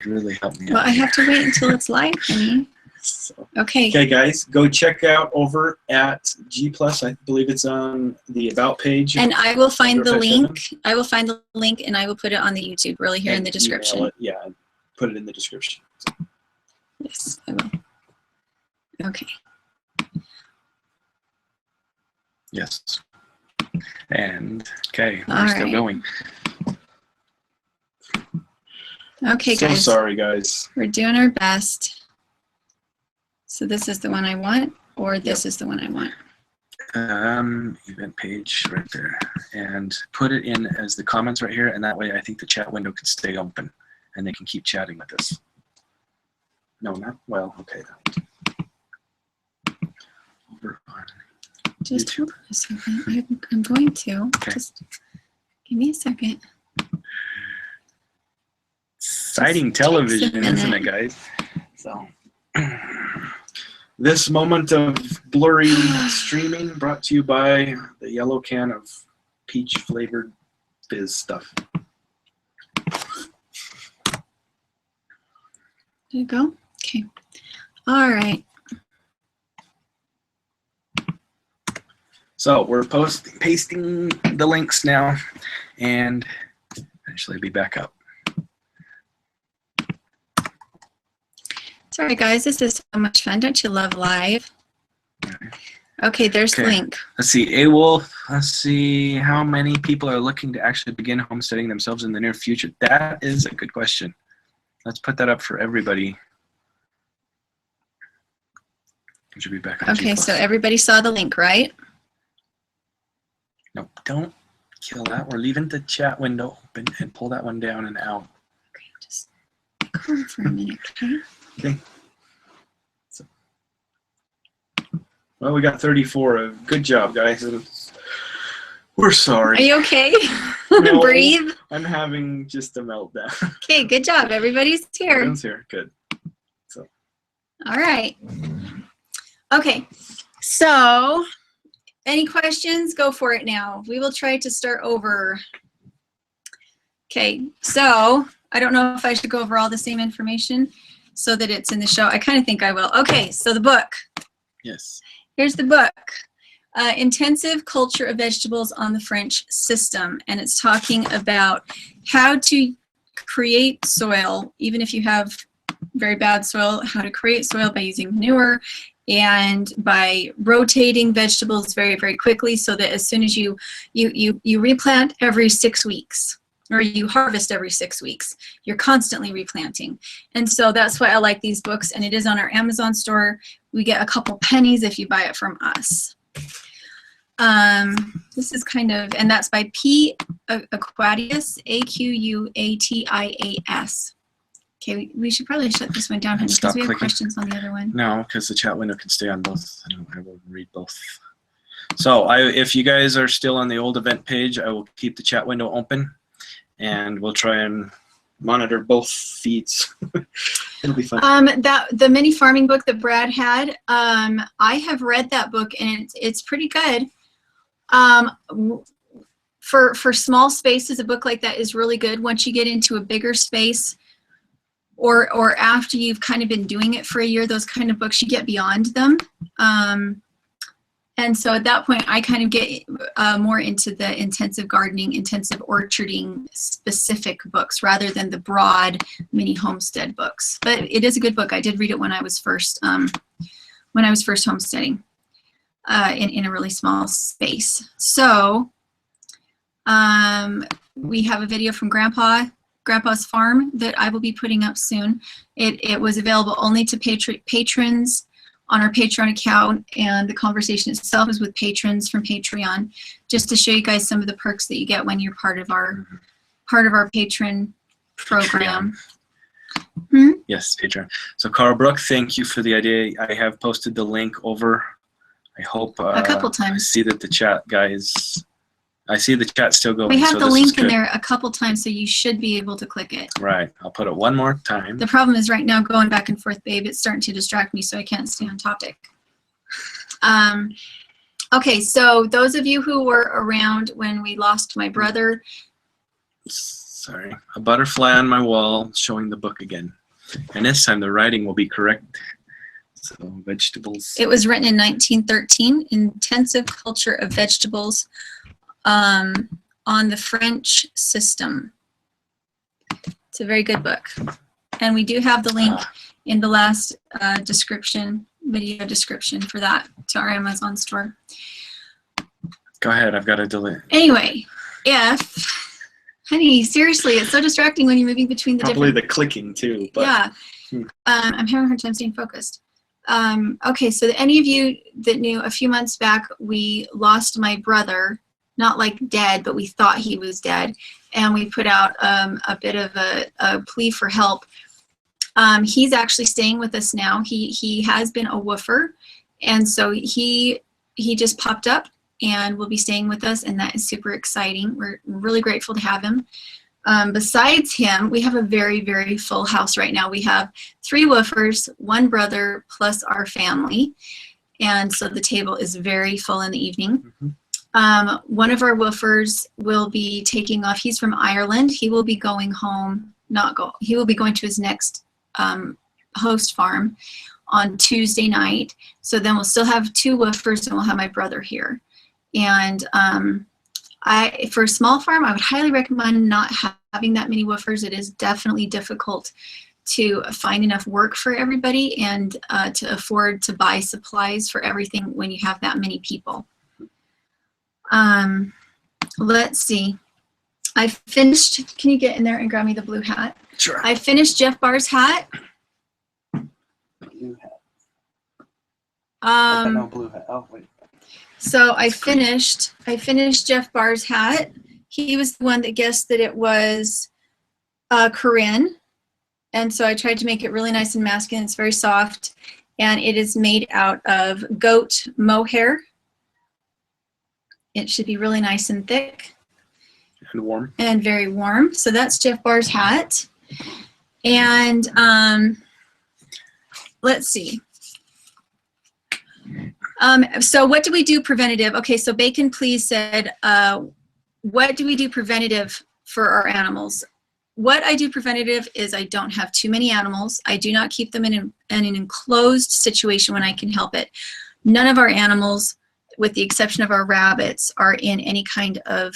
really help me out. Well, I have to wait until it's live, honey. So, okay. Okay, guys, go check out over at G+. I believe it's on the About page. And I will find the link. Dirtpatcheaven. I will find the link, and I will put it on the YouTube, really, here in the description. It, yeah, put it in the description. So. Yes, I will. Okay. Yes. And, okay, we're All still right. going. Okay, So guys. sorry, guys. We're doing our best. So this is the one I want, or this is the one I want? Event page right there. And put it in as the comments right here, and that way I think the chat window can stay open, and they can keep chatting with us. No, not, well, okay. Over on Just YouTube. hold on a second. I'm going to. Okay. Just give me a second. Exciting Just takes a television, isn't it, minute. guys? So, this moment of blurry streaming brought to you by the yellow can of peach flavored fizz stuff. There you go. Okay. All right. So we're pasting the links now, and eventually be back up. Sorry, guys. This is so much fun. Don't you love live? Okay, there's the link. Let's see, A-Wolf. Let's see how many people are looking to actually begin homesteading themselves in the near future. That is a good question. Let's put that up for everybody. It should be back on Okay, G+. so everybody saw the link, right? No, don't kill that. We're leaving the chat window open and pull that one down and out. Okay, just go on for a minute, okay? Okay. So, well, we got 34. Good job, guys. We're sorry. Are you okay? No, Breathe. I'm having just a meltdown. Okay, good job. Everybody's here. Everyone's here. Good. So. All right. Okay, so any questions? Go for it now. We will try to start over. Okay, so I don't know if I should go over all the same information so that it's in the show. I kind of think I will. Okay, so the book. Yes. Here's the book. Intensive Culture of Vegetables on the French System. And it's talking about how to create soil, even if you have very bad soil, how to create soil by using manure and by rotating vegetables very, very quickly, so that as soon as you replant every 6 weeks, or you harvest every 6 weeks, you're constantly replanting. And so that's why I like these books, and it is on our Amazon store. We get a couple pennies if you buy it from us. This is kind of, and that's by P. Aquatius, Aquatias. Okay, we should probably shut this one down, honey, because we have questions on the other one. No, because the chat window can stay on both. I will read both. So if you guys are still on the old event page, I will keep the chat window open, and we'll try and monitor both feeds. It'll be fun. The mini farming book that Brad had, I have read that book, and it's pretty good. For small spaces, a book like that is really good. Once you get into a bigger space, or after you've kind of been doing it for a year, those kind of books, you get beyond them. And so at that point, I kind of get more into the intensive gardening, intensive orcharding specific books rather than the broad mini homestead books. But it is a good book. I did read it when I was first homesteading in a really small space. So we have a video from Grandpa's Farm that I will be putting up soon. It was available only to patrons on our Patreon account, and the conversation itself is with patrons from Patreon, just to show you guys some of the perks that you get when you're part of our patron program. Yes, Patreon. So Carl Brook, thank you for the idea. I have posted the link over. I hope a couple times. I see that the chat guys. I see the chat still going. We have so the link in there a couple times, so you should be able to click it. Right. I'll put it one more time. The problem is right now going back and forth, babe. It's starting to distract me, so I can't stay on topic. Okay, so those of you who were around when we lost my brother, Sorry. A butterfly on my wall showing the book again. And this time the writing will be correct. So vegetables. It was written in 1913, Intensive Culture of Vegetables on the French System. It's a very good book. And we do have the link in the last video description for that to our Amazon store. Go ahead, I've got to delete. Anyway, honey, seriously, it's so distracting when you're moving between the Probably different. the clicking too. But, yeah, I'm having a hard time staying focused. Okay, so any of you that knew a few months back, we lost my brother, not like dead, but we thought he was dead. And we put out a bit of a plea for help. He's actually staying with us now. He has been a woofer. And so he just popped up and will be staying with us. And that is super exciting. We're really grateful to have him. Besides him, we have a very, very full house right now. We have 3 woofers, 1 brother, plus our family. And so the table is very full in the evening. One of our woofers will be taking off. He's from Ireland. He will be going home, he will be going to his next host farm on Tuesday night. So then we'll still have 2 woofers and we'll have my brother here. And for a small farm, I would highly recommend not having that many woofers. It is definitely difficult to find enough work for everybody and to afford to buy supplies for everything when you have that many people. Let's see. I finished, can you get in there and grab me the blue hat? Sure. I finished Jeff Barr's hat. Blue hat. No blue hat. Oh, wait. So I finished Jeff Barr's hat. He was the one that guessed that it was Corinne. And so I tried to make it really nice and masculine. It's very soft. And it is made out of goat mohair. It should be really nice and thick. And warm. And very warm. So that's Jeff Barr's hat. And let's see. So what do we do preventative? Okay, so Bacon Please said, what do we do preventative for our animals? What I do preventative is I don't have too many animals. I do not keep them in an enclosed situation when I can help it. None of our animals, with the exception of our rabbits, are in any kind of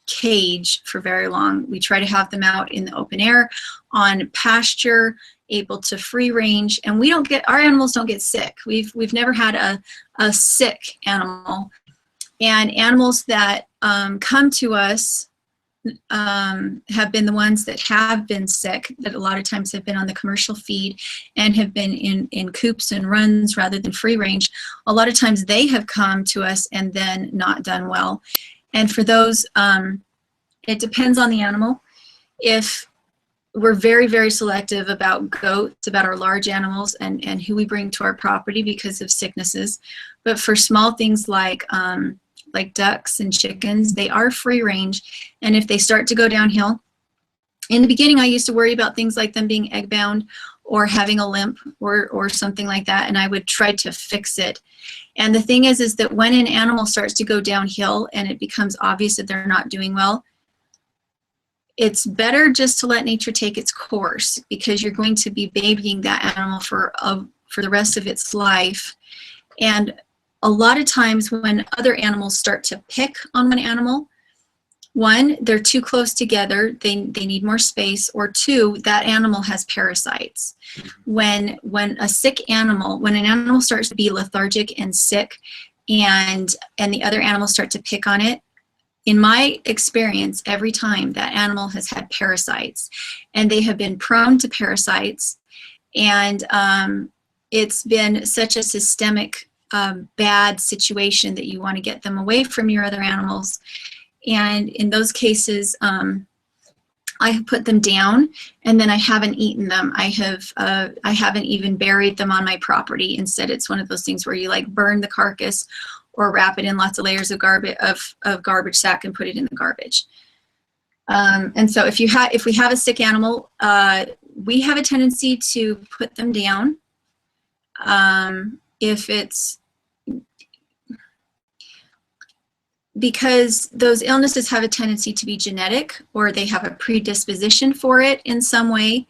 cage for very long. We try to have them out in the open air, on pasture, able to free range, and our animals don't get sick. We've never had a sick animal. And animals that come to us have been the ones that have been sick, that a lot of times have been on the commercial feed and have been in coops and runs rather than free range. A lot of times they have come to us and then not done well. And for those, it depends on the animal. If we're very, very selective about goats, about our large animals and who we bring to our property because of sicknesses. But for small things like ducks and chickens, they are free range. And if they start to go downhill, in the beginning, I used to worry about things like them being egg bound or having a limp or something like that. And I would try to fix it. And the thing is that when an animal starts to go downhill and it becomes obvious that they're not doing well, it's better just to let nature take its course, because you're going to be babying that animal for the rest of its life. And a lot of times when other animals start to pick on one animal, 1, they're too close together, they need more space, or 2, that animal has parasites. When an animal starts to be lethargic and sick and the other animals start to pick on it, in my experience, every time that animal has had parasites, and they have been prone to parasites, and it's been such a systemic bad situation that you want to get them away from your other animals. And in those cases, I have put them down, and then I haven't eaten them. I haven't even buried them on my property. Instead, it's one of those things where you like burn the carcass or wrap it in lots of layers of garbage sack and put it in the garbage. And so if we have a sick animal, we have a tendency to put them down. If it's because those illnesses have a tendency to be genetic, or they have a predisposition for it in some way,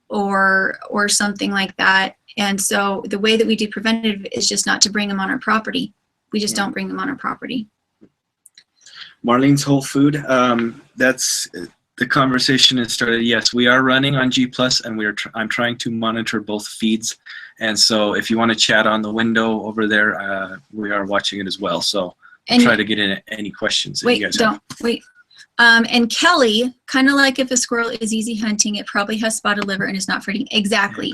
or something like that. And so the way that we do preventative is just not to bring them on our property. We just don't bring them on our property. Marlene's Whole Food, that's the conversation has started. Yes, we are running on G+, and I'm trying to monitor both feeds. And so if you want to chat on the window over there, we are watching it as well. So I'll try to get in any questions that you guys have. And Kelly, kind of like if a squirrel is easy hunting, it probably has spotted liver and is not feeding. Exactly.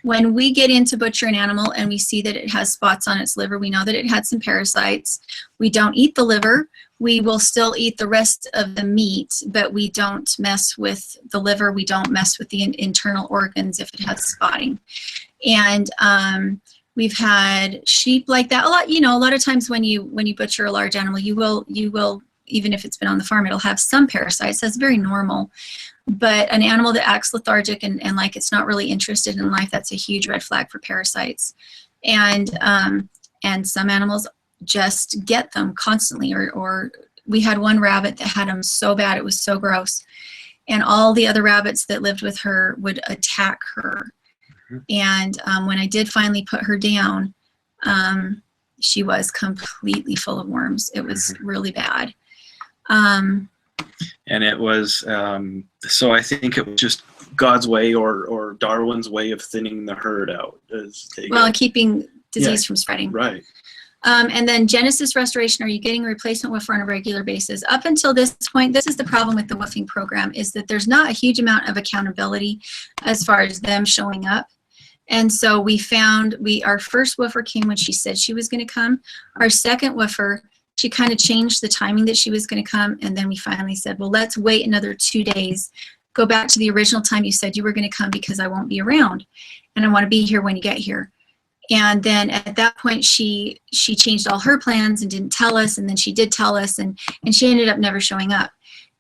When we get in to butcher an animal and we see that it has spots on its liver, we know that it had some parasites. We don't eat the liver. We will still eat the rest of the meat, but we don't mess with the liver. We don't mess with the internal organs if it has spotting. And we've had sheep like that. A lot of times when you butcher a large animal, you will, even if it's been on the farm, it'll have some parasites. That's very normal. But an animal that acts lethargic and like it's not really interested in life, that's a huge red flag for parasites. And some animals just get them constantly, or we had one rabbit that had them so bad, it was so gross. And all the other rabbits that lived with her would attack her. And when I did finally put her down, she was completely full of worms. It was really bad. And it was, so I think it was just God's way or Darwin's way of thinning the herd out. And keeping disease from spreading. Right. And then Genesis Restoration, are you getting a replacement woofer on a regular basis? Up until this point, this is the problem with the woofing program, is that there's not a huge amount of accountability as far as them showing up. And so we found, our first woofer came when she said she was going to come. Our second woofer, she kind of changed the timing that she was going to come. And then we finally said, well, let's wait another 2 days. Go back to the original time you said you were going to come, because I won't be around. And I want to be here when you get here. And then at that point, she changed all her plans and didn't tell us. And then she did tell us, and she ended up never showing up.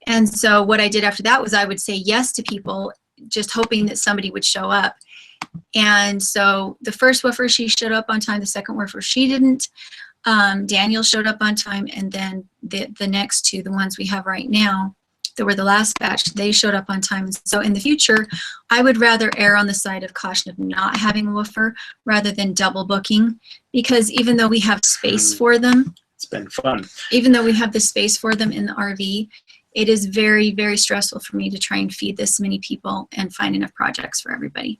And so what I did after that was I would say yes to people, just hoping that somebody would show up. And so the first woofer, she showed up on time. The second woofer, she didn't. Daniel showed up on time. And then the next two, the ones we have right now, that were the last batch, they showed up on time. And so in the future, I would rather err on the side of caution of not having a woofer rather than double booking, because even though we have space for them, it's been fun. Even though we have the space for them in the RV, it is very, very stressful for me to try and feed this many people and find enough projects for everybody.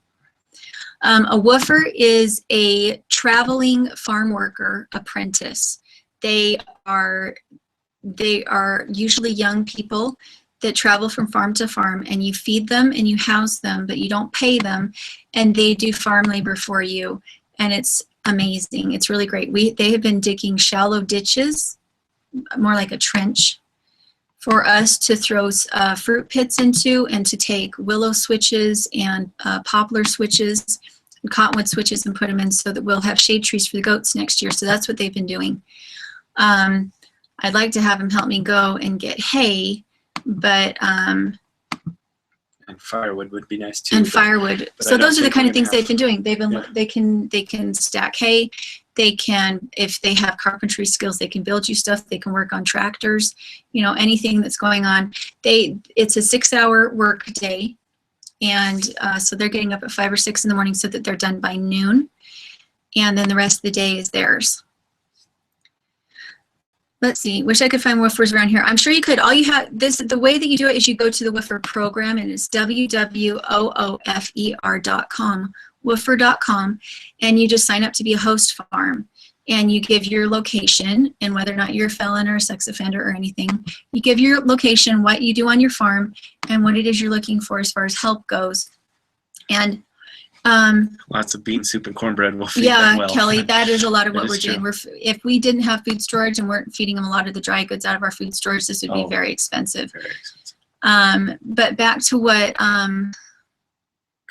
A woofer is a traveling farm worker apprentice. They are usually young people that travel from farm to farm, and you feed them and you house them, but you don't pay them, and they do farm labor for you, and it's amazing. It's really great. They have been digging shallow ditches, more like a trench, for us to throw fruit pits into, and to take willow switches and poplar switches and cottonwood switches and put them in, so that we'll have shade trees for the goats next year. So that's what they've been doing. I'd like to have them help me go and get hay, but and firewood would be nice too. And firewood. So those are the kind of things they've been doing. They've been they can stack hay. They can, if they have carpentry skills, they can build you stuff. They can work on tractors. Anything that's going on. It's a 6-hour work day, and so they're getting up at 5 or 6 in the morning so that they're done by noon, and then the rest of the day is theirs. Let's see, wish I could find woofers around here. I'm sure you could. All you have, the way that you do it is you go to the woofer program, and it's www.woofer.com, woofer.com, and you just sign up to be a host farm. And you give your location, and whether or not you're a felon or a sex offender or anything, you give your location, what you do on your farm, and what it is you're looking for as far as help goes. And lots of bean soup and cornbread will feed them well. Kelly, that is a lot of what we're true. doing. If we didn't have food storage and weren't feeding them a lot of the dry goods out of our food storage, this would be very expensive. Very expensive. But back to what, go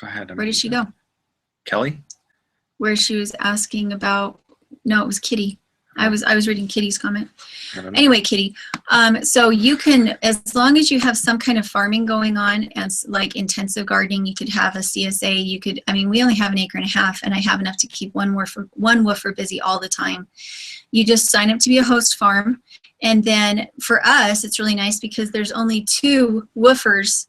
ahead. where did she go? Kelly? Where she was asking about, no, it was Kitty. I was reading Kitty's comment. Anyway, Kitty, so you can, as long as you have some kind of farming going on, as like intensive gardening, you could have a CSA. You could, we only have 1.5 acres, and I have enough to keep one woofer busy all the time. You just sign up to be a host farm, And then for us, it's really nice because there's only 2 woofers,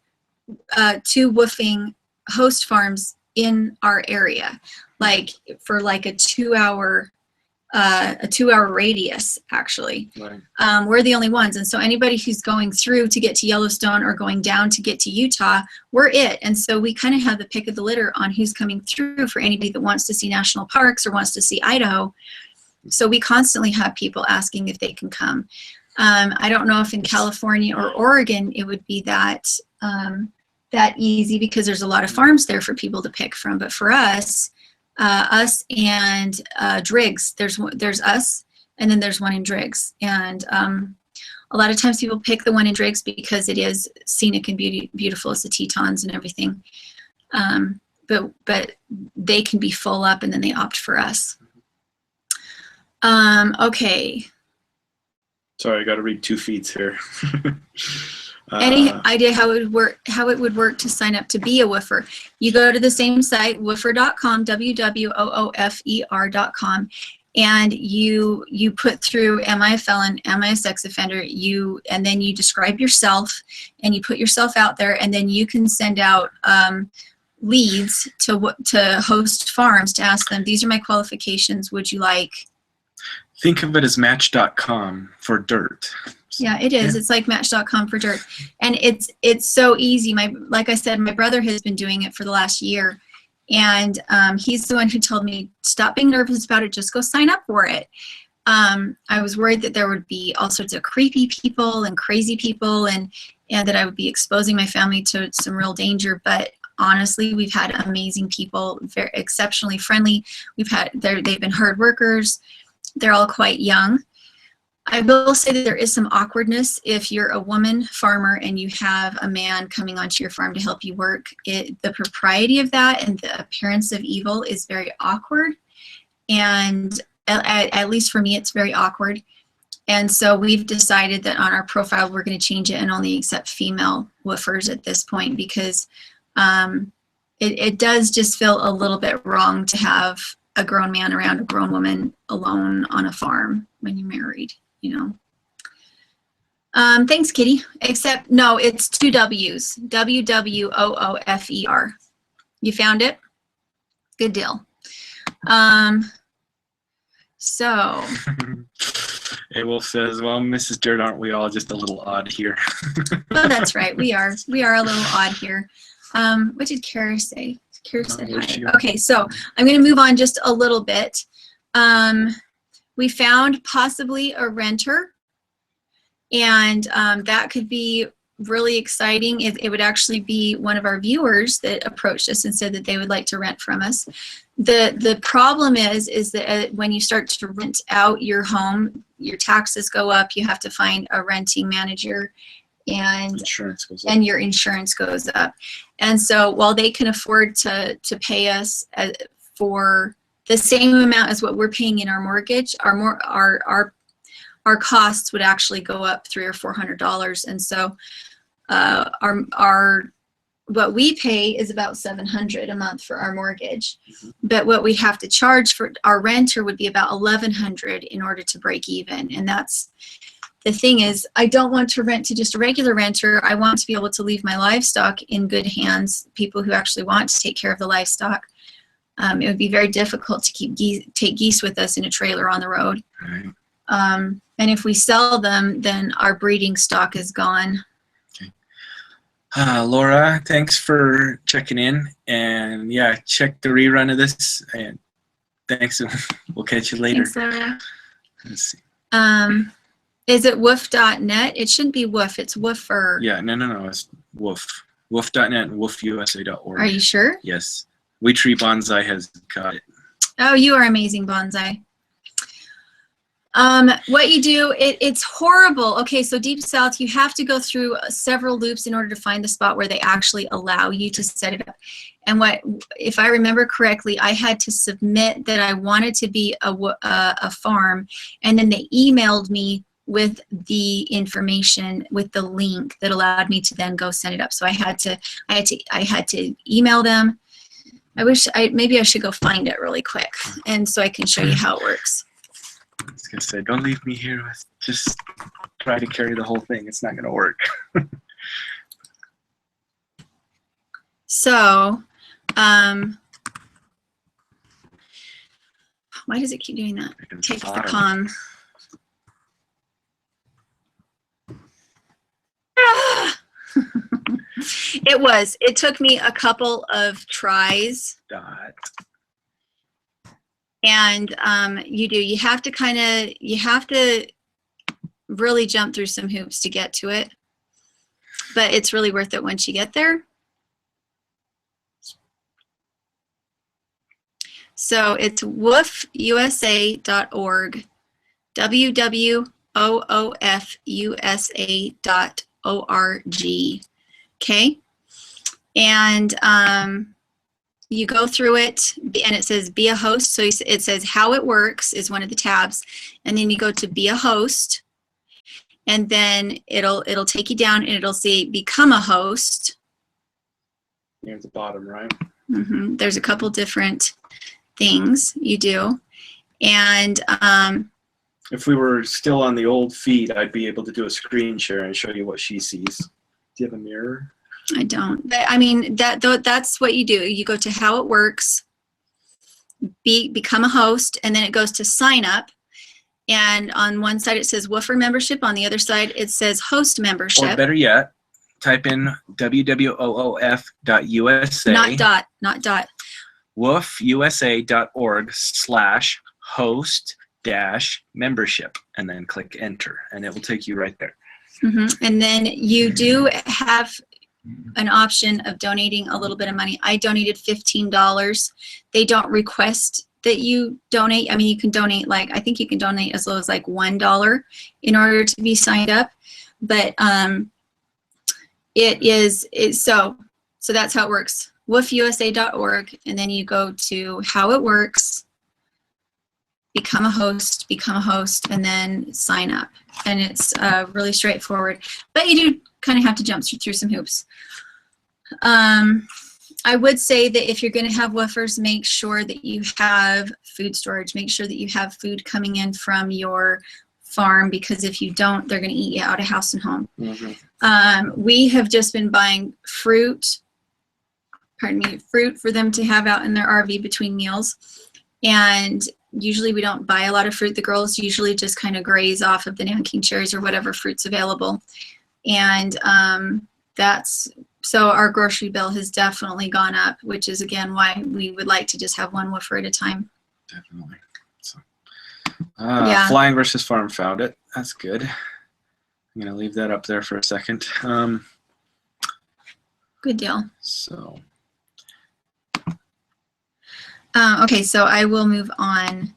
2 woofing host farms in our area, like for like a 2-hour radius, actually. Right. We're the only ones. And so anybody who's going through to get to Yellowstone or going down to get to Utah, we're it. And so we kind of have the pick of the litter on who's coming through for anybody that wants to see national parks or wants to see Idaho. So we constantly have people asking if they can come. I don't know if in California or Oregon it would be that easy because there's a lot of farms there for people to pick from. But for us and Driggs, there's us, and then there's one in Driggs. And a lot of times people pick the one in Driggs because it is scenic and beautiful as the Tetons and everything. But they can be full up, and then they opt for us. Okay. Sorry, I got to read 2 feeds here. Any idea how it would work to sign up to be a woofer? You go to the same site, woofer.com, wwoofer.com, and you put through, am I a felon, am I a sex offender, and then you describe yourself, and you put yourself out there, and then you can send out leads to host farms to ask them, these are my qualifications, would you like? Think of it as Match.com for dirt. Yeah, it is. Yeah. It's like Match.com for dirt, and it's so easy. Like I said, my brother has been doing it for the last year, and he's the one who told me, stop being nervous about it. Just go sign up for it. I was worried that there would be all sorts of creepy people and crazy people, and that I would be exposing my family to some real danger. But honestly, we've had amazing people, very exceptionally friendly. They've been hard workers. They're all quite young. I will say that there is some awkwardness if you're a woman farmer and you have a man coming onto your farm to help you work. The propriety of that and the appearance of evil is very awkward. And at least for me, it's very awkward. And so we've decided that on our profile, we're going to change it and only accept female woofers at this point, because it does just feel a little bit wrong to have a grown man around a grown woman alone on a farm when you're married, you know. Thanks, Kitty. Except, no, it's 2 W's. WWOOFER. You found it? Good deal. So. Abel says, well, Mrs. Dirt, aren't we all just a little odd here? Well, that's right. We are. We are a little odd here. What did Kara say? Kara said hi. Okay, so I'm going to move on just a little bit. We found possibly a renter, and that could be really exciting. It would actually be one of our viewers that approached us and said that they would like to rent from us. The problem is that when you start to rent out your home, your taxes go up. You have to find a renting manager, and insurance goes up. And your insurance goes up. And so while they can afford to pay us for the same amount as what we're paying in our mortgage, our costs would actually go up $300 or $400. And so what we pay is about $700 a month for our mortgage, but what we have to charge for our renter would be about $1,100 in order to break even. And that's the thing is, I don't want to rent to just a regular renter. I want to be able to leave my livestock in good hands, people who actually want to take care of the livestock. It would be very difficult to take geese with us in a trailer on the road. Right. And if we sell them, then our breeding stock is gone. Okay. Laura, thanks for checking in. And yeah, check the rerun of this. And thanks. We'll catch you later. Thanks, Laura. Let's see. Is it woof.net? It shouldn't be woof, it's woofer. Yeah, no, it's woof. Woof.net and woofusa.org. Are you sure? Yes. We Tree Bonsai has got it. Oh, you are amazing, Bonsai. What you do, it's horrible. Okay, so Deep South, you have to go through several loops in order to find the spot where they actually allow you to set it up. And if I remember correctly, I had to submit that I wanted to be a farm, and then they emailed me with the information, with the link that allowed me to then go set it up. So I had to email them. Maybe I should go find it really quick, and so I can show you how it works. gonna say, don't leave me here with just try to carry the whole thing. It's not gonna work. So, why does it keep doing that? Take the con. It took me a couple of tries. Dot. And you have to really jump through some hoops to get to it. But it's really worth it once you get there. So it's woofusa.org, www.oofusa.org. Okay, and you go through it, and it says be a host. So it says how it works is one of the tabs, and then you go to be a host, and then it'll take you down, and it'll say become a host. Near the bottom, right? Mm-hmm. There's a couple different things you do, and if we were still on the old feed, I'd be able to do a screen share and show you what she sees. Do you have a mirror? I don't. But, I mean, that's what you do. You go to how it works, become a host, and then it goes to sign up. And on one side it says Woofer membership. On the other side it says host membership. Or better yet, type in www.oof.usa. Not dot. woofusa.org/host-membership, and then click enter, and it will take you right there. Mm-hmm. And then you do have an option of donating a little bit of money. I donated $15. They don't request that you donate. I mean, you can donate I think you can donate as low as $1 in order to be signed up. But so that's how it works. woofusa.org, and then you go to how it works, become a host, and then sign up. And it's really straightforward, but you do kind of have to jump through some hoops. I would say that if you're going to have woofers, make sure that you have food storage. Make sure that you have food coming in from your farm, because if you don't, they're going to eat you out of house and home. Mm-hmm. We have just been buying fruit for them to have out in their RV between meals. And usually we don't buy a lot of fruit. The girls usually just kind of graze off of the Nanking cherries or whatever fruit's available. And so our grocery bill has definitely gone up, which is again why we would like to just have one woofer at a time. Definitely. So, yeah. Flying versus farm found it. That's good. I'm gonna leave that up there for a second. Good deal. So. Okay, so I will move on.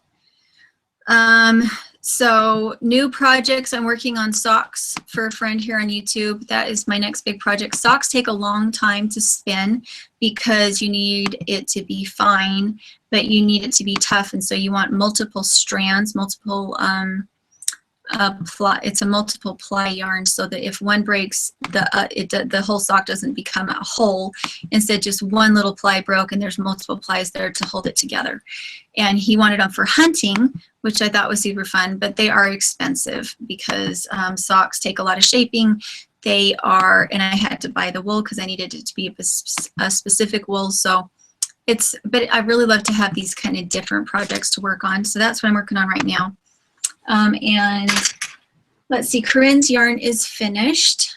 So new projects, I'm working on socks for a friend here on YouTube. That is my next big project. Socks take a long time to spin because you need it to be fine, but you need it to be tough, and so you want multiple strands, it's a multiple ply yarn, so that if one breaks, the whole sock doesn't become a hole. Instead, just one little ply broke, and there's multiple plies there to hold it together. And he wanted them for hunting, which I thought was super fun, but they are expensive because socks take a lot of shaping. And I had to buy the wool because I needed it to be a specific wool. So but I really love to have these kind of different projects to work on. So that's what I'm working on right now. And let's see, Corinne's yarn is finished.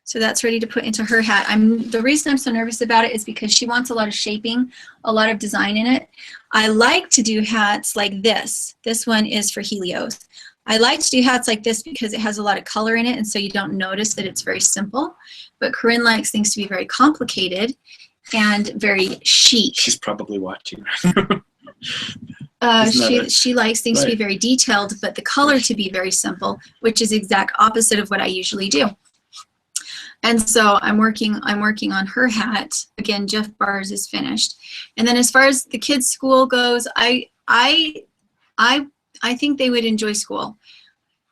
So that's ready to put into her hat. The reason I'm so nervous about it is because she wants a lot of shaping, a lot of design in it. I like to do hats like this. This one is for Helios. I like to do hats like this because it has a lot of color in it, and so you don't notice that it's very simple. But Corinne likes things to be very complicated and very chic. She's probably watching. She likes things to be very detailed, but the color to be very simple, which is exact opposite of what I usually do. And so I'm working on her hat. Again, Jeff Barr's is finished. And then as far as the kids' school goes, I think they would enjoy school.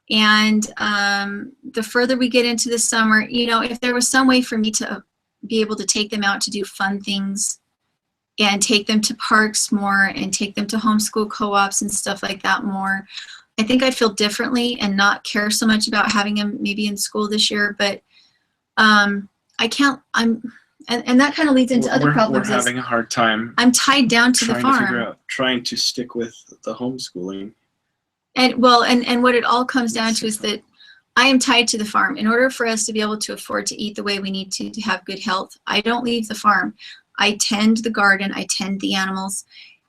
And the further we get into the summer, if there was some way for me to be able to take them out to do fun things and take them to parks more and take them to homeschool co-ops and stuff like that more. I think I'd feel differently and not care so much about having them maybe in school this year, but I can't, and that kind of leads into other problems. We're having a hard time. I'm tied down to the farm. Trying to stick with the homeschooling. And well, and what it all comes down to is that I am tied to the farm. In order for us to be able to afford to eat the way we need to have good health, I don't leave the farm. I tend the garden, I tend the animals,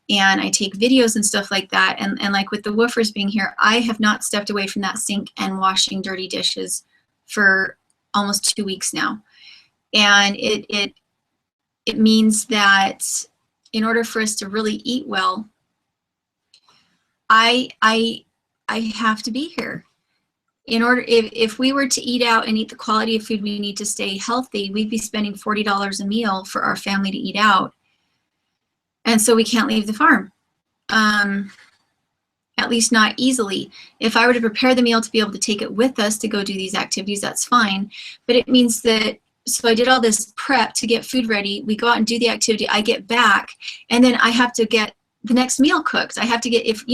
and I take videos and stuff like that. And like with the woofers being here, I have not stepped away from that sink and washing dirty dishes for almost 2 weeks now. And it means that in order for us to really eat well, I have to be here. In order, if we were to eat out and eat the quality of food we need to stay healthy, we'd be spending $40 a meal for our family to eat out. And so we can't leave the farm, at least not easily. If I were to prepare the meal to be able to take it with us to go do these activities, that's fine. But it means that, so I did all this prep to get food ready. We go out and do the activity. I get back, and then I have to get the next meal cooked. I have to get, if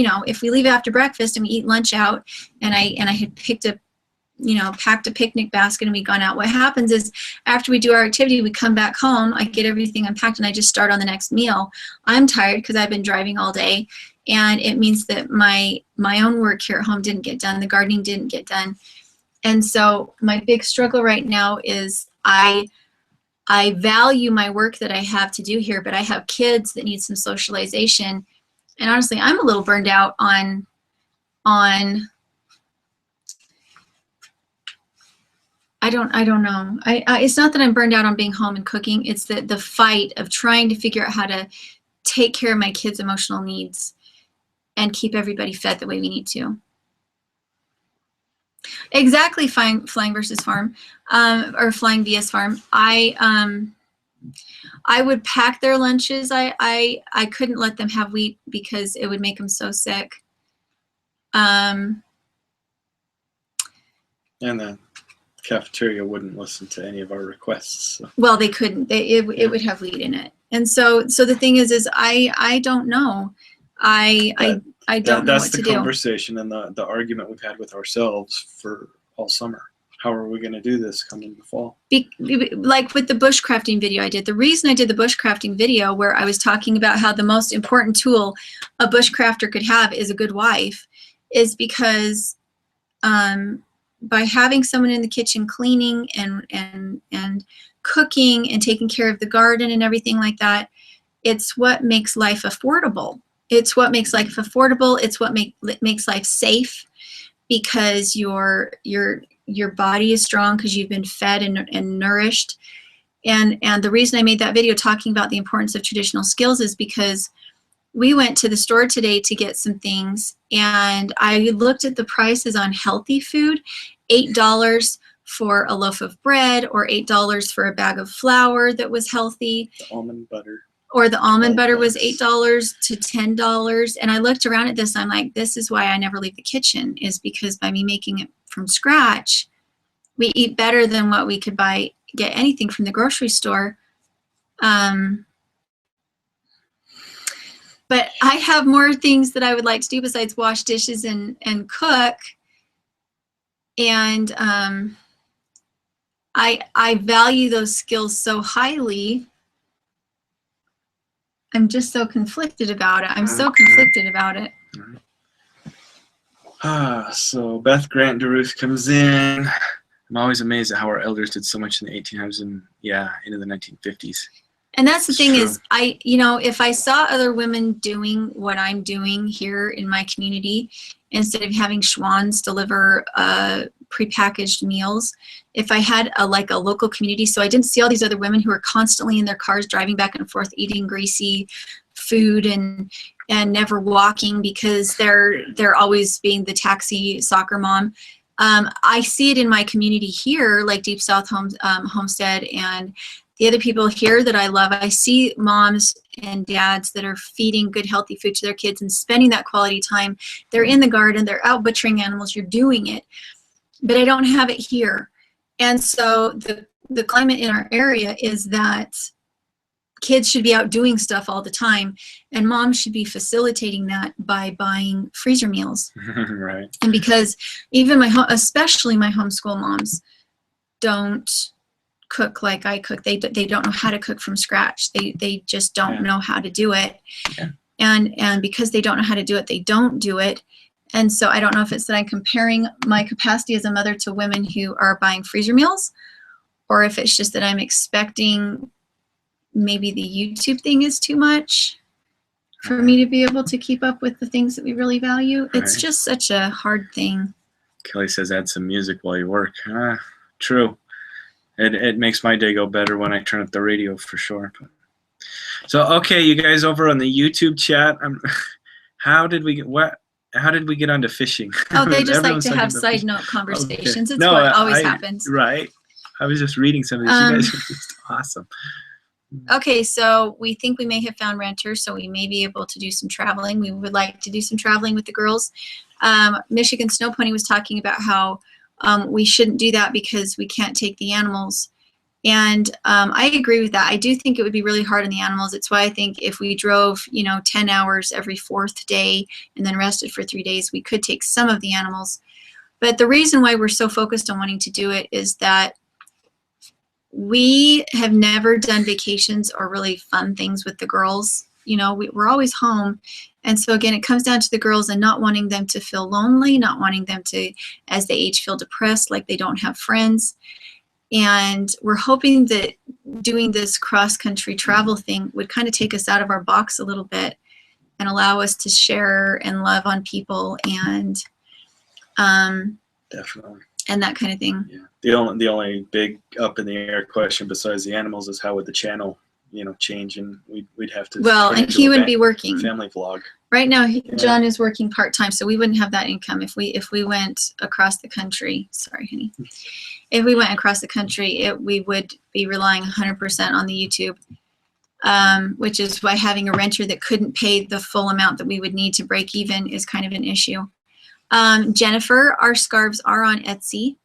we leave after breakfast and we eat lunch out, and I had packed a picnic basket and we'd gone out, what happens is after we do our activity, we come back home, I get everything unpacked, and I just start on the next meal. I'm tired because I've been driving all day, and it means that my own work here at home didn't get done, the gardening didn't get done. And so my big struggle right now is I value my work that I have to do here, but I have kids that need some socialization. And honestly, I'm a little burned out on I don't know. It's not that I'm burned out on being home and cooking. It's the fight of trying to figure out how to take care of my kids' emotional needs and keep everybody fed the way we need to. Exactly, flying versus farm, or flying vs farm. I would pack their lunches. I couldn't let them have wheat because it would make them so sick. And the cafeteria wouldn't listen to any of our requests. So. Well, they couldn't. It would have wheat in it. And so the thing is I don't know. I don't know what to do. That's the conversation and the argument we've had with ourselves for all summer. How are we going to do this coming the fall? Like with the bushcrafting video I did. The reason I did the bushcrafting video where I was talking about how the most important tool a bushcrafter could have is a good wife is because by having someone in the kitchen cleaning and cooking and taking care of the garden and everything like that, it's what makes life affordable. It's what makes life affordable. It's what makes life safe because your body is strong because you've been fed and nourished. And the reason I made that video talking about the importance of traditional skills is because we went to the store today to get some things, and I looked at the prices on healthy food, $8 for a loaf of bread or $8 for a bag of flour that was healthy. The almond butter. Or the almond butter was $8 to $10. And I looked around at this, I'm like, this is why I never leave the kitchen, is because by me making it from scratch, we eat better than what we could get anything from the grocery store. But I have more things that I would like to do besides wash dishes and cook. And I value those skills so highly. I'm just so conflicted about it. I'm so conflicted about it. So Beth Grant DeRuth comes in. I'm always amazed at how our elders did so much in the 1800s and into the 1950s. And that's the thing is, if I saw other women doing what I'm doing here in my community, instead of having Schwann's deliver prepackaged meals, if I had a local community, so I didn't see all these other women who are constantly in their cars driving back and forth eating greasy food and never walking because they're always being the taxi soccer mom. I see it in my community here, like Deep South Homestead and the other people here that I love. I see moms and dads that are feeding good, healthy food to their kids and spending that quality time. They're in the garden, they're out butchering animals, you're doing it. But I don't have it here. And so the climate in our area is that kids should be out doing stuff all the time, and moms should be facilitating that by buying freezer meals. Right. And because even especially my homeschool moms don't cook like I cook. They don't know how to cook from scratch. They just don't know how to do it. Yeah. And because they don't know how to do it, they don't do it. And so I don't know if it's that I'm comparing my capacity as a mother to women who are buying freezer meals, or if it's just that I'm expecting maybe the YouTube thing is too much for me to be able to keep up with the things that we really value. Right. It's just such a hard thing. Kelly says add some music while you work. True. It makes my day go better when I turn up the radio for sure. So okay, you guys over on the YouTube chat, how did we get onto fishing? Oh, they just like Everyone's to talking have about side fishing. note conversations. Okay. It's No, what always I- happens. Right. I was just reading some of these. You guys are just awesome. Okay, so we think we may have found renters, so we may be able to do some traveling. We would like to do some traveling with the girls. Michigan Snow Pony was talking about how we shouldn't do that because we can't take the animals. And I agree with that. I do think it would be really hard on the animals. It's why I think if we drove, 10 hours every fourth day and then rested for 3 days, we could take some of the animals. But the reason why we're so focused on wanting to do it is that we have never done vacations or really fun things with the girls. We're always home. And so again, it comes down to the girls and not wanting them to feel lonely, not wanting them to, as they age, feel depressed, like they don't have friends. And we're hoping that doing this cross-country travel thing would kind of take us out of our box a little bit and allow us to share and love on people and Definitely. And that kind of thing. Yeah. The only big up in the air question besides the animals is how would the channel, change, and we'd have to. Well, and he would be working. Family vlog. Right now, John is working part-time, so we wouldn't have that income if we went across the country. Sorry, honey. If we went across the country, we would be relying 100% on the YouTube, which is why having a renter that couldn't pay the full amount that we would need to break even is kind of an issue. Jennifer, our scarves are on Etsy,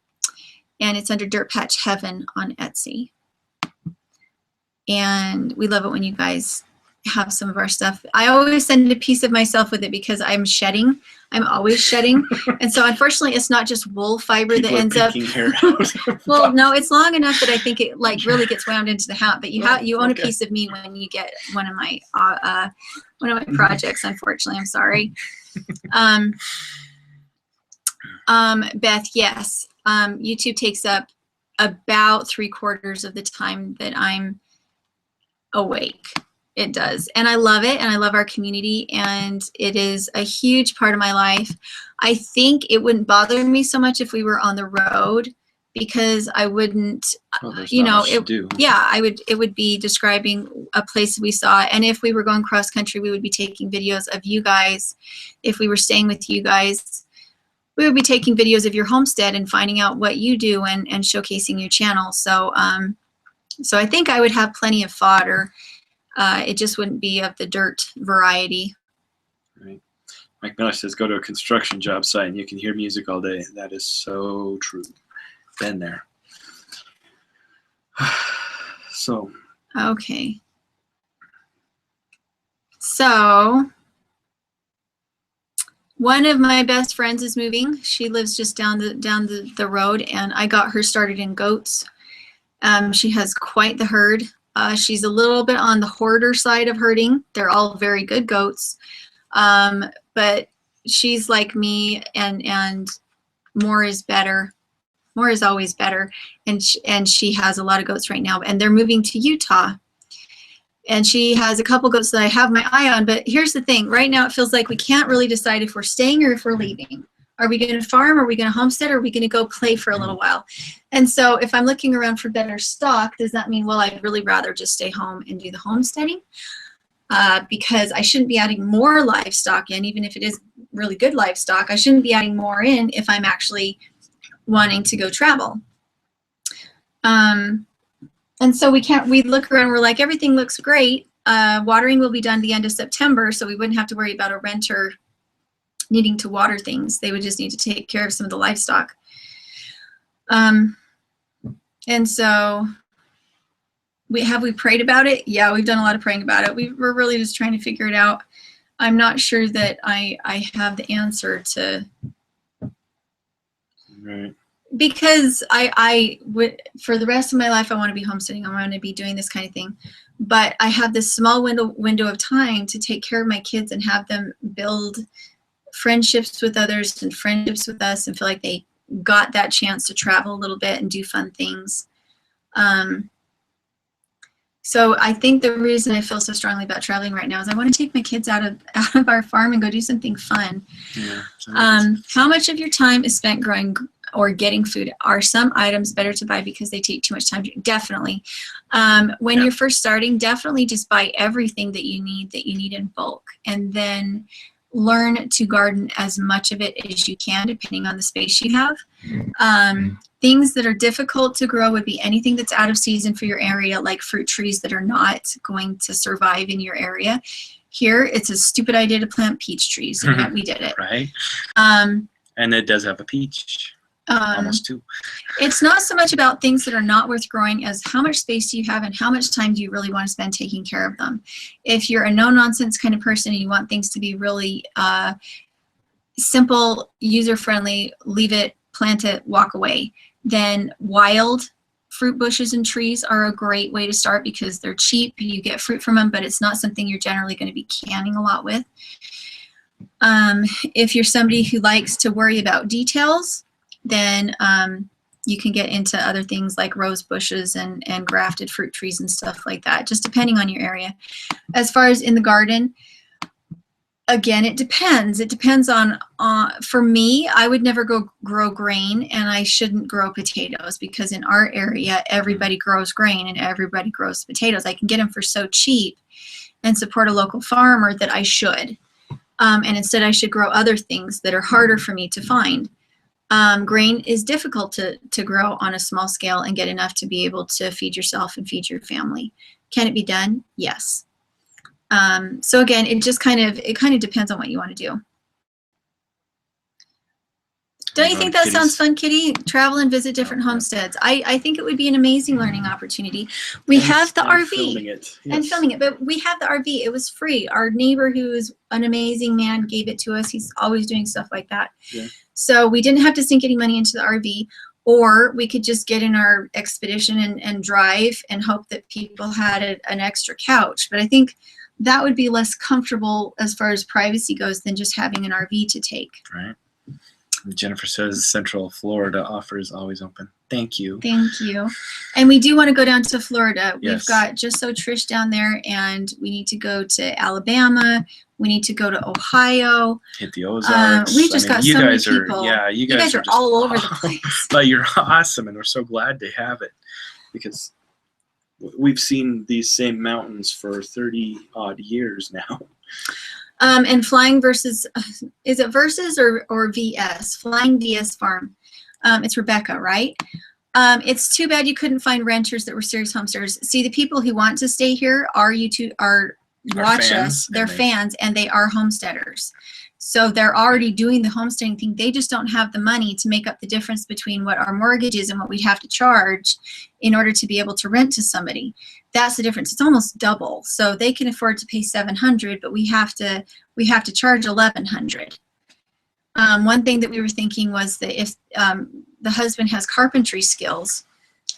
and it's under Dirtpatcheaven on Etsy. And we love it when you guys have some of our stuff. I always send a piece of myself with it because I'm shedding. I'm always shedding. And so unfortunately, it's not just wool fiber People that ends up. hair. Well, no, it's long enough that I think it really gets wound into the hat. But you own okay. a piece of me when you get one of my projects. Unfortunately, I'm sorry. Beth, yes. YouTube takes up about 3/4 of the time that I'm awake. It does. And I love it, and I love our community, and it is a huge part of my life. I think it wouldn't bother me so much if we were on the road, because I wouldn't, it would be describing a place we saw. And if we were going cross country, we would be taking videos of you guys. If we were staying with you guys, we would be taking videos of your homestead and finding out what you do and showcasing your channel. So, so I think I would have plenty of fodder. It just wouldn't be of the dirt variety. Right. Mike Miller says, go to a construction job site and you can hear music all day. That is so true. Been there. So. Okay. So, one of my best friends is moving. She lives just down the road, and I got her started in goats. She has quite the herd. She's a little bit on the hoarder side of herding. They're all very good goats. But she's like me, and more is better. More is always better. And she has a lot of goats right now, and they're moving to Utah. And she has a couple goats that I have my eye on. But here's the thing. Right now, it feels like we can't really decide if we're staying or if we're leaving. Are we going to farm? Are we going to homestead? Or are we going to go play for a little while? And so if I'm looking around for better stock, does that mean, well, I'd really rather just stay home and do the homesteading? Because I shouldn't be adding more livestock in, even if it is really good livestock. I shouldn't be adding more in if I'm actually wanting to go travel. And so we look around, we're like, everything looks great. Watering will be done the end of September, so we wouldn't have to worry about a renter needing to water things. They would just need to take care of some of the livestock. And so we prayed about it? Yeah, we've done a lot of praying about it. We're really just trying to figure it out. I'm not sure that I have the answer to. Right. Because I would, for the rest of my life, I want to be homesteading. I want to be doing this kind of thing. But I have this small window of time to take care of my kids and have them build friendships with others and friendships with us and feel like they got that chance to travel a little bit and do fun things. So I think the reason I feel so strongly about traveling right now is I want to take my kids out of our farm and go do something fun. Yeah. How much of your time is spent growing or getting food? Are some items better to buy because they take too much time? Definitely. When you're first starting, definitely just buy everything that you need in bulk, and then learn to garden as much of it as you can, depending on the space you have. Things that are difficult to grow would be anything that's out of season for your area, like fruit trees that are not going to survive in your area. Here, it's a stupid idea to plant peach trees, and yet we did it. Right. And it does have a peach. Almost 2. It's not so much about things that are not worth growing as how much space do you have and how much time do you really want to spend taking care of them. If you're a no-nonsense kind of person and you want things to be really simple, user-friendly, leave it, plant it, walk away, then wild fruit bushes and trees are a great way to start because they're cheap. You get fruit from them, but it's not something you're generally going to be canning a lot with. If you're somebody who likes to worry about details, then you can get into other things like rose bushes and grafted fruit trees and stuff like that, just depending on your area. As far as in the garden, again, it depends. It depends on, for me, I would never go grow grain, and I shouldn't grow potatoes because in our area, everybody grows grain and everybody grows potatoes. I can get them for so cheap and support a local farmer that I should. And instead, I should grow other things that are harder for me to find. Grain is difficult to grow on a small scale and get enough to be able to feed yourself and feed your family. Can it be done? Yes. So again, it kind of depends on what you want to do. Don't you think that sounds fun, Kitty? Travel and visit different homesteads. I think it would be an amazing learning opportunity. We have the RV. Filming it. Yes. And filming it, but we have the RV. It was free. Our neighbor, who is an amazing man, gave it to us. He's always doing stuff like that. Yeah. So we didn't have to sink any money into the RV, or we could just get in our expedition and drive and hope that people had an extra couch. But I think that would be less comfortable as far as privacy goes than just having an RV to take. Right. Jennifer says Central Florida offer is always open. Thank you. Thank you. And we do want to go down to Florida. Yes. We've got Just So Trish down there, and we need to go to Alabama. We need to go to Ohio. Hit the Ozarks. We've just got so many people. You guys are all over the place. But you're awesome, and we're so glad to have it because we've seen these same mountains for 30 odd years now. And Flying Versus, is it Versus or VS? Flying VS Farm. It's Rebecca, right? It's too bad you couldn't find renters that were serious homesteaders. See, the people who want to stay here watch us. They're fans, and they are homesteaders. So they're already doing the homesteading thing. They just don't have the money to make up the difference between what our mortgage is and what we'd have to charge in order to be able to rent to somebody. That's the difference. It's almost double. So they can afford to pay $700, but we have to charge $1,100. One thing that we were thinking was that if the husband has carpentry skills,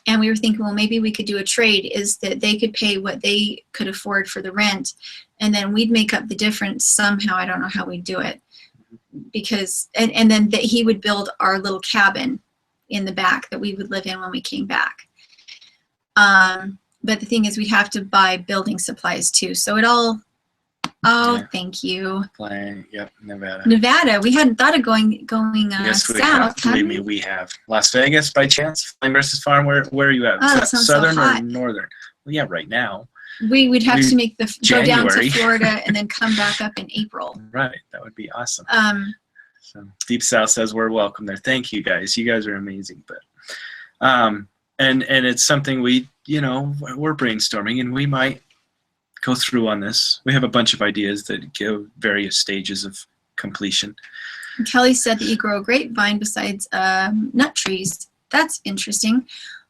and we were thinking, well, maybe we could do a trade, is that they could pay what they could afford for the rent, and then we'd make up the difference somehow. I don't know how we'd do it, because and then that he would build our little cabin in the back that we would live in when we came back. But the thing is, we'd have to buy building supplies too. So it all. Oh, yeah. Thank you. Yep, Nevada. Nevada. We hadn't thought of going yes, we south. Believe me, we have. Las Vegas, by chance? Flying Versus Farm. Where are you at? Oh, that sounds Southern so hot. or northern? Well, yeah, right now. We'd have to make go down to January. Florida and then come back up in April. Right, that would be awesome. So Deep South says we're welcome there. Thank you guys. You guys are amazing. But and it's something we're brainstorming, and we might go through on this. We have a bunch of ideas that give various stages of completion. Kelly said that you grow a grapevine besides nut trees. That's interesting.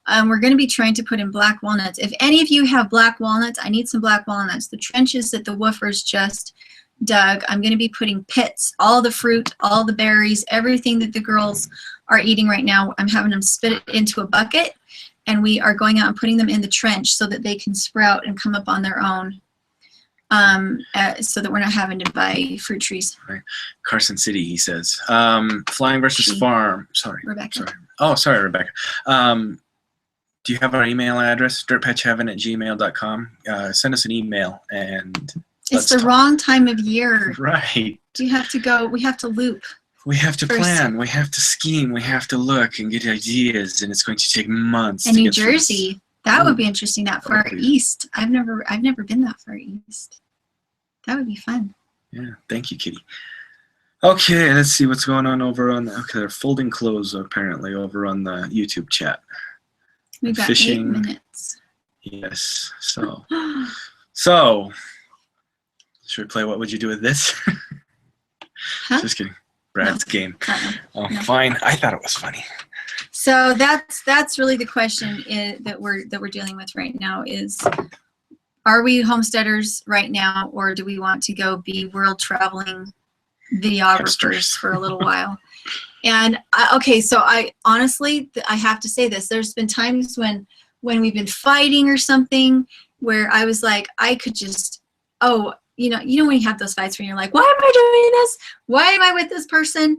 We're going to be trying to put in black walnuts. If any of you have black walnuts, I need some black walnuts. The trenches that the woofers just dug, I'm going to be putting pits, all the fruit, all the berries, everything that the girls are eating right now. I'm having them spit it into a bucket, and we are going out and putting them in the trench so that they can sprout and come up on their own, so that we're not having to buy fruit trees. Right. Carson City, he says. Flying versus farm. Sorry. Rebecca. Sorry. Oh, sorry, Rebecca. Do you have our email address? dirtpatcheaven@gmail.com. Send us an email and It's the wrong time of year. Right. Do you have to go? We have to loop. We have to First. plan. We have to scheme. We have to look and get ideas, and it's going to take months. And to New get through this. Jersey, that would be interesting. That far Okay. east. I've never been that far east. That would be fun. Yeah. Thank you, Kitty. Okay, let's see what's going on over on. Okay, they're folding clothes apparently over on the YouTube chat. We've got Fishing. 8 minutes. Yes. So, should we play What Would You Do With This? Huh? Just kidding. Brad's game. Uh-uh. Oh, No. fine. I thought it was funny. So that's really the question that we're dealing with right now is, are we homesteaders right now, or do we want to go be world traveling videographers Hipsters. for a little while? And okay, so I honestly, I have to say this. There's been times when we've been fighting or something where I was like, I could just, you know when you have those fights when you're like, why am I doing this? Why am I with this person?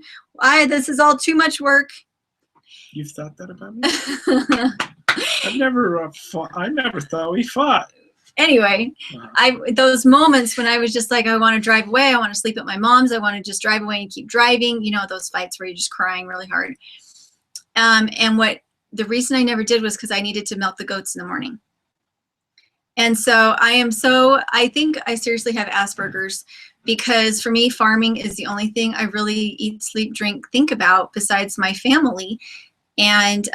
This is all too much work. You've thought that about me? I never thought we fought. Anyway, those moments when I was just like, I want to drive away, I want to sleep at my mom's, I want to just drive away and keep driving, you know, those fights where you're just crying really hard. And the reason I never did was because I needed to milk the goats in the morning. And so I think I seriously have Asperger's, because for me, farming is the only thing I really eat, sleep, drink, think about besides my family. And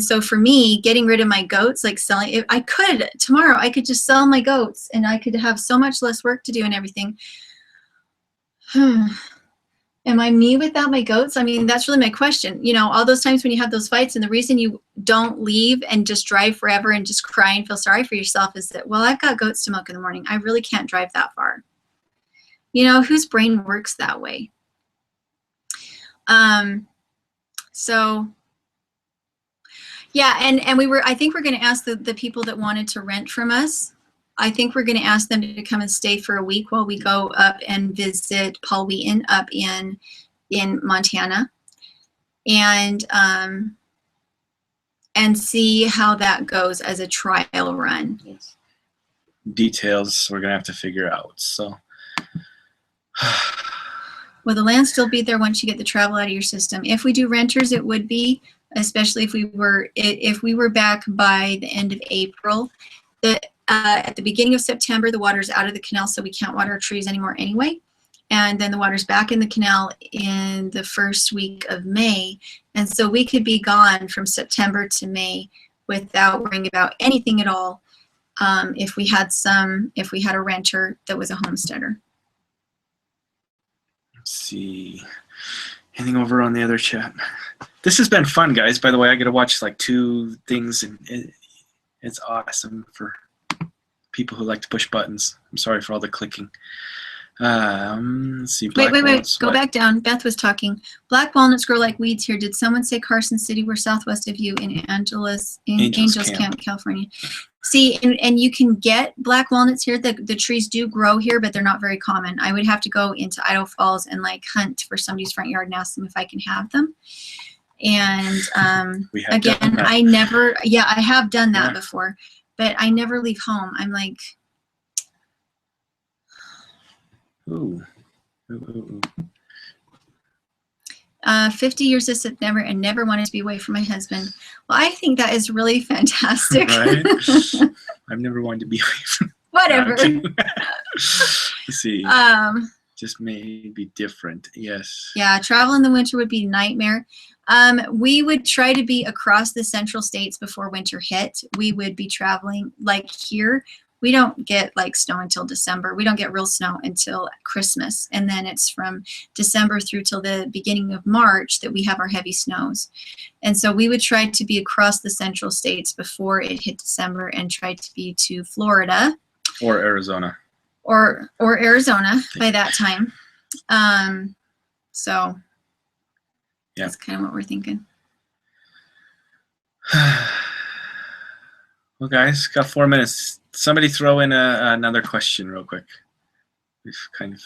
so for me, getting rid of my goats, like selling, if I could tomorrow, I could just sell my goats and I could have so much less work to do and everything. Am I me without my goats? I mean, that's really my question. You know, all those times when you have those fights, and the reason you don't leave and just drive forever and just cry and feel sorry for yourself is that, well, I've got goats to milk in the morning. I really can't drive that far. You know, whose brain works that way? So yeah, and I think we're going to ask the people that wanted to rent from us. I think we're going to ask them to come and stay for a week while we go up and visit Paul Wheaton up in Montana, and see how that goes as a trial run. Yes. Details we're going to have to figure out. So, will the land still be there once you get the travel out of your system? If we do renters, it would be, especially if we were back by the end of April. At the beginning of September, the water's out of the canal, so we can't water our trees anymore anyway. And then the water's back in the canal in the first week of May. And so we could be gone from September to May without worrying about anything at all, if we had a renter that was a homesteader. let's see. Anything over on the other chat? This has been fun, guys. By the way, I get to watch like 2 things, and it's awesome for people who like to push buttons. I'm sorry for all the clicking. Let's see. Wait. Go back down. Beth was talking. Black walnuts grow like weeds here. Did someone say Carson City? We're southwest of you in Angels Camp, California. See, and you can get black walnuts here. The trees do grow here, but they're not very common. I would have to go into Idaho Falls and like hunt for somebody's front yard and ask them if I can have them. And again, I have done that before, but I never leave home. I'm like, Ooh. 50 years of September and never wanted to be away from my husband. Well, I think that is really fantastic. Right? I've never wanted to be away from Whatever. Let's see. Just maybe different. Yes. Yeah, travel in the winter would be a nightmare. We would try to be across the central states before winter hit. We would be traveling like here. we don't get like snow until December. We don't get real snow until Christmas. And then it's from December through till the beginning of March that we have our heavy snows. And so we would try to be across the central states before it hit December and try to be to Florida. Or Arizona. Or Arizona by that time. So yeah, that's kind of what we're thinking. Well, guys, got 4 minutes. Somebody throw in another question real quick. We've kind of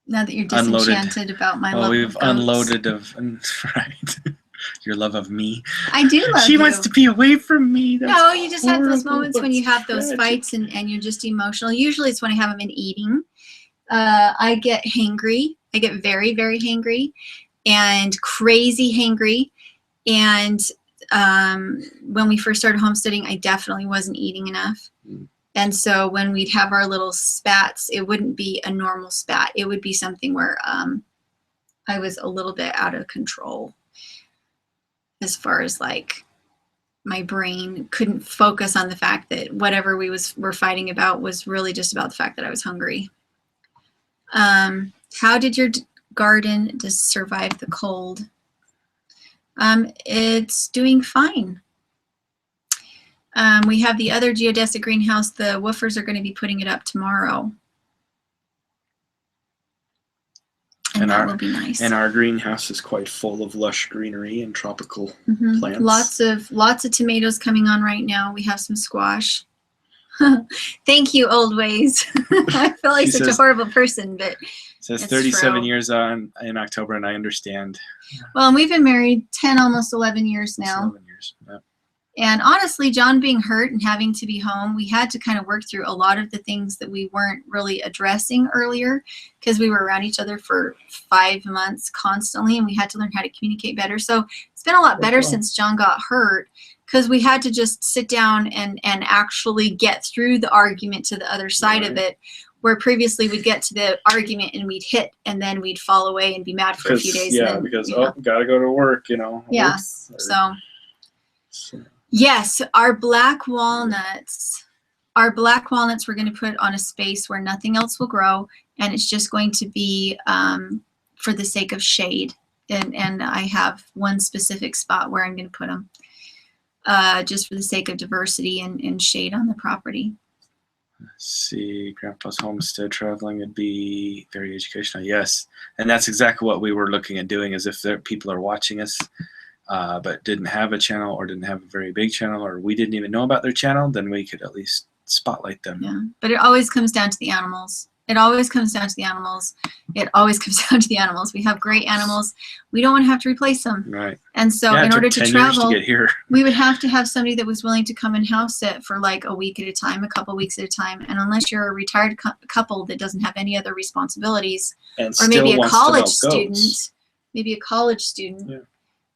now that you're unloaded. disenchanted about my love we've of goats. unloaded of right. Your love of me. I do love she you. wants to be away from me. That's no, you just have those horrible. moments when you have those Tragic. fights and you're just emotional. Usually it's when I haven't been eating. I get hangry. I get very, very hangry and crazy hangry. And when we first started homesteading, I definitely wasn't eating enough. And so when we'd have our little spats, it wouldn't be a normal spat. It would be something where I was a little bit out of control as far as like my brain couldn't focus on the fact that whatever were fighting about was really just about the fact that I was hungry. How did your garden just survive the cold? It's doing fine. We have the other geodesic greenhouse. The woofers are going to be putting it up tomorrow. And that will be nice. And our greenhouse is quite full of lush greenery and tropical plants. Lots of tomatoes coming on right now. We have some squash. Thank you, old ways. I feel like such a horrible person, but it says 37 years on in October, and I understand. Well, and we've been married 10, almost 11 years now. 11 years. Yeah. And honestly, John being hurt and having to be home, we had to kind of work through a lot of the things that we weren't really addressing earlier because we were around each other for 5 months constantly, and we had to learn how to communicate better. So it's been a lot better since John got hurt because we had to just sit down and actually get through the argument to the other side of it, where previously we'd get to the argument and we'd hit and then we'd fall away and be mad for a few days. Yeah, because gotta go to work, you know. Yeah, so. Yes, our black walnuts we're going to put on a space where nothing else will grow, and it's just going to be for the sake of shade. And I have one specific spot where I'm going to put them just for the sake of diversity and shade on the property. Let's see, Grandpa's homestead traveling would be very educational. Yes, and that's exactly what we were looking at doing, is if people are watching us but didn't have a channel or didn't have a very big channel, or we didn't even know about their channel, then we could at least spotlight them. Yeah, but it always comes down to the animals. It always comes down to the animals. It always comes down to the animals. We have great animals. We don't want to have to replace them. Right. And so in order to travel, to get here. we would have to have somebody that was willing to come and house sit for like a week at a time, a couple weeks at a time. And unless you're a retired couple that doesn't have any other responsibilities, or maybe a college student,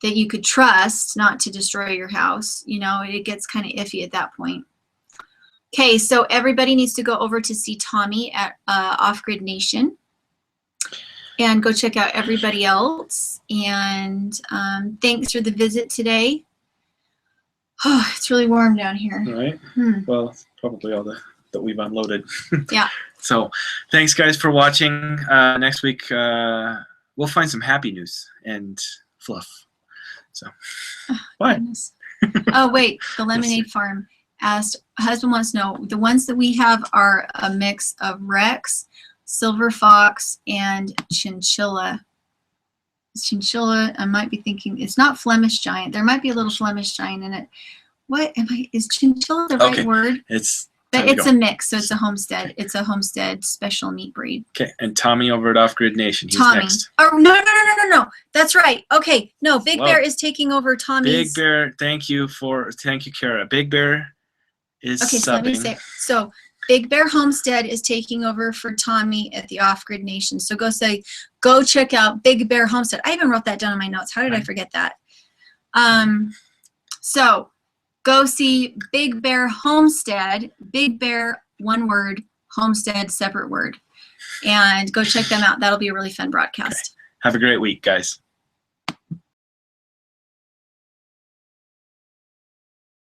that you could trust not to destroy your house, you know, it gets kind of iffy at that point. Okay, so everybody needs to go over to see Tommy at Off Grid Nation and go check out everybody else. And thanks for the visit today. Oh, it's really warm down here. Right. Well, probably all that we've unloaded. Yeah. So thanks, guys, for watching. Next week, we'll find some happy news and fluff. So, what? Oh, wait, the lemonade farm asked, husband wants to know, the ones that we have are a mix of Rex, Silver Fox, and Chinchilla. Chinchilla, I might be thinking, it's not Flemish Giant. There might be a little Flemish Giant in it. What is Chinchilla the right word? But it's a mix, so it's a homestead. It's a homestead special meat breed. Okay, and Tommy over at Off Grid Nation. He's next. Oh, no. That's right. Okay, no, Big Bear is taking over Tommy's. Big Bear, thank you, Kara. Big Bear is subbing. So let me say, so Big Bear Homestead is taking over for Tommy at the Off Grid Nation. So go check out Big Bear Homestead. I even wrote that down in my notes. How did I forget that? So go see Big Bear Homestead, Big Bear, one word, Homestead, separate word. And go check them out. That'll be a really fun broadcast. Okay. Have a great week, guys.